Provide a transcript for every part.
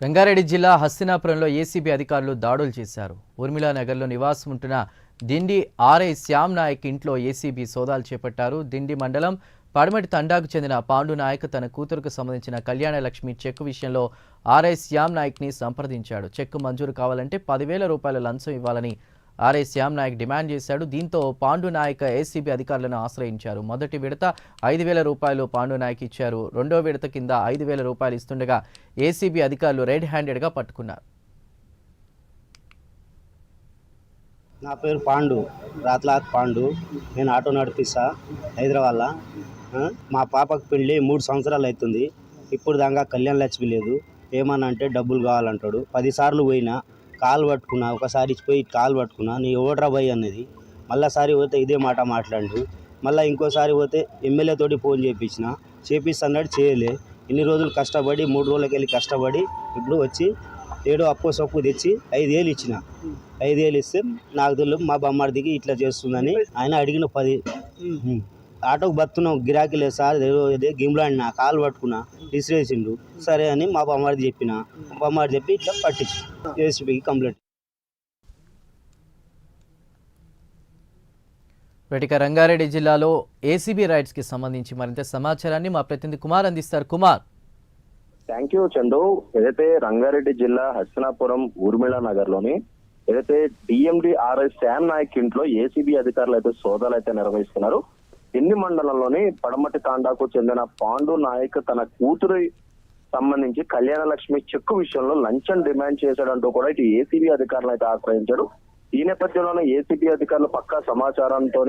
రంగారెడ్డి జిల్లా హస్తినాపురంలో ఏసీబీ అధికారులు దాడులు చేశారు. ఊర్మిళానగర్లో నివాసం ఉంటున్న దిండి ఆర్ఐ శ్యామ్ నాయక్ ఇంట్లో ఏసీబీ సోదాలు చేపట్టారు. దిండి మండలం పడమటి తండాకు చెందిన పాండు నాయక్ తన కూతురుకు సంబంధించిన కళ్యాణ లక్ష్మి చెక్కు విషయంలో ఆర్ఐ శ్యామ్ నాయక్ని సంప్రదించాడు. చెక్కు మంజూరు కావాలంటే 10,000 రూపాయల లంచం ఇవ్వాలని ఆర్ఐ శ్యామ్ నాయక్ డిమాండ్ చేశాడు. దీంతో పాండు నాయక్ ఏసీబీ అధికారులను ఆశ్రయించారు. మొదటి విడత 5,000 రూపాయలు పాండు నాయక్ ఇచ్చారు. రెండో విడత కింద 5,000 రూపాయలు ఇస్తుండగా ఏసీబీ అధికారులు రెడ్ హ్యాండెడ్గా పట్టుకున్నారు. నా పేరు పాండు, రాత్లాత్ పాండు. నేను ఆటో నడిపిస్తా హైదరాబాద్లో. మా పాపకు పెళ్ళి 3 సంవత్సరాలు అవుతుంది. ఇప్పుడు దాకా కళ్యాణ లక్ష్మి లేదు. ఏమన్నా అంటే డబ్బులు కావాలంటాడు. 10 సార్లు పోయినా, కాలు పట్టుకున్నా. ఒకసారి పోయి కాలు పట్టుకున్నా, నీ ఓడరా పోయి అన్నది. మళ్ళీసారి పోతే ఇదే మాట మాట్లాడు. మళ్ళీ ఇంకోసారి పోతే ఎమ్మెల్యే తోటి ఫోన్ చేపిస్తాడు, చేయలే. ఇన్ని రోజులు కష్టపడి 3 రోజులకి వెళ్ళి కష్టపడి ఇప్పుడు వచ్చి ఏడో అప్పు సప్పు తెచ్చి 5,000 ఇచ్చిన. 5,000 ఇస్తే నాకు తెలియదు మా బొమ్మడికి ఇట్లా చేస్తుందని ఆయన అడిగిన 10. ఆటోకు బతున్నాం, గిరాకీ లేదు సార్, ఇదే గిమ్లాడినా, కాలు పట్టుకున్నా, విసిరేసిండు. సరే అని మా బొమ్మడి చెప్పిన. బొమ్మడి చెప్పి ఇట్లా పట్టించు ఏసీబీకి కంప్లైంట్. ఇక రంగారెడ్డి జిల్లాలో ఏసీబీ రైడ్స్కి సంబంధించి మరింత సమాచారాన్ని మా ప్రతినిధి కుమార్ అందిస్తారు. కుమార్. Thank you Chandu. ఏదైతే రంగారెడ్డి జిల్లా హస్తినాపురం ఊర్మిళా నగర్ లోని ఏదైతే డిఎండి ఆర్ఐ శ్యామ్ నాయక్ ఇంట్లో ఏసీబీ అధికారులు అయితే సోదాలు అయితే నిర్వహిస్తున్నారు. దిండి మండలంలోని పడమటి తాండాకు చెందిన పాండు నాయక్ తన కూతురు సంబంధించి కళ్యాణ లక్ష్మి చెక్కు విషయంలో లంచం డిమాండ్ చేశాడంటూ కూడా ఇటు ఏసీబీ అధికారులు అయితే ఆశ్రయించారు. ఈ నేపథ్యంలోనే ఏసీబీ అధికారులు పక్కా సమాచారంతో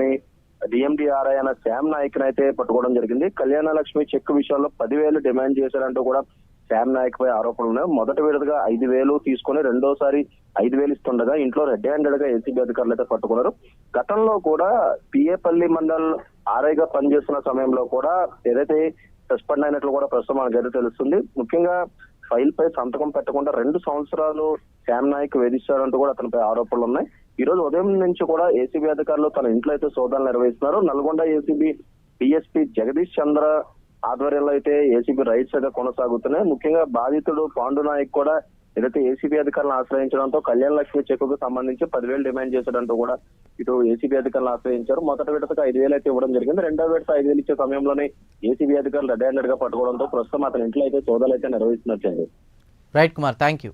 డిఎండిఆర్ఐ అన్న శ్యామ్ నాయక్ అయితే పట్టుకోవడం జరిగింది. కళ్యాణ లక్ష్మి చెక్ విషయంలో 10,000 డిమాండ్ చేశారంటూ కూడా శ్యామ్ నాయక్ పై ఆరోపణలు ఉన్నాయి. మొదటి విడతగా 5,000 తీసుకుని రెండోసారి 5,000 ఇస్తుండగా ఇంట్లో రెడ్ హ్యాండెడ్ గా ఏసీబీ అధికారులు అయితే పట్టుకున్నారు. గతంలో కూడా పిఏపల్లి మండల్ ఆర్ఐగా పనిచేస్తున్న సమయంలో కూడా ఏదైతే సస్పెండ్ అయినట్లు కూడా ప్రస్తుతం మనకైతే తెలుస్తుంది. ముఖ్యంగా ఫైల్ పై సంతకం పెట్టకుండా 2 సంవత్సరాలు శ్యామ్ నాయక్ వేధిస్తారంటూ కూడా అతనిపై ఆరోపణలు ఉన్నాయి. ఈ రోజు ఉదయం నుంచి కూడా ఏసీబీ అధికారులు తన ఇంట్లో అయితే సోదాలు నిర్వహిస్తున్నారు. నల్గొండ ఏసీబీ డిఎస్పీ జగదీష్ చంద్ర ఆధ్వర్యంలో అయితే ఏసీబీ రైడ్స్ అయితే కొనసాగుతున్నాయి. ముఖ్యంగా బాధితుడు పాండు నాయక్ కూడా ఏదైతే ఏసీబీ అధికారులను ఆశ్రయించడంతో కళ్యాణ లక్ష్మి చెక్కుకు సంబంధించి 10,000 డిమాండ్ చేశాడంటూ కూడా ఇటు ఏసీబీ అధికారులు ఆశ్రయించారు. మొదటి విడతకు 5,000 అయితే ఇవ్వడం జరిగింది. రెండో విడత 5,000 ఇచ్చే సమయంలోనే ఏసీబీ అధికారులు రెడ్ హ్యాండెడ్ గా పట్టుకోవడంతో ప్రస్తుతం అతని ఇంట్లో అయితే సోదాలు అయితే నిర్వహిస్తున్నారు. Right Kumar, thank you.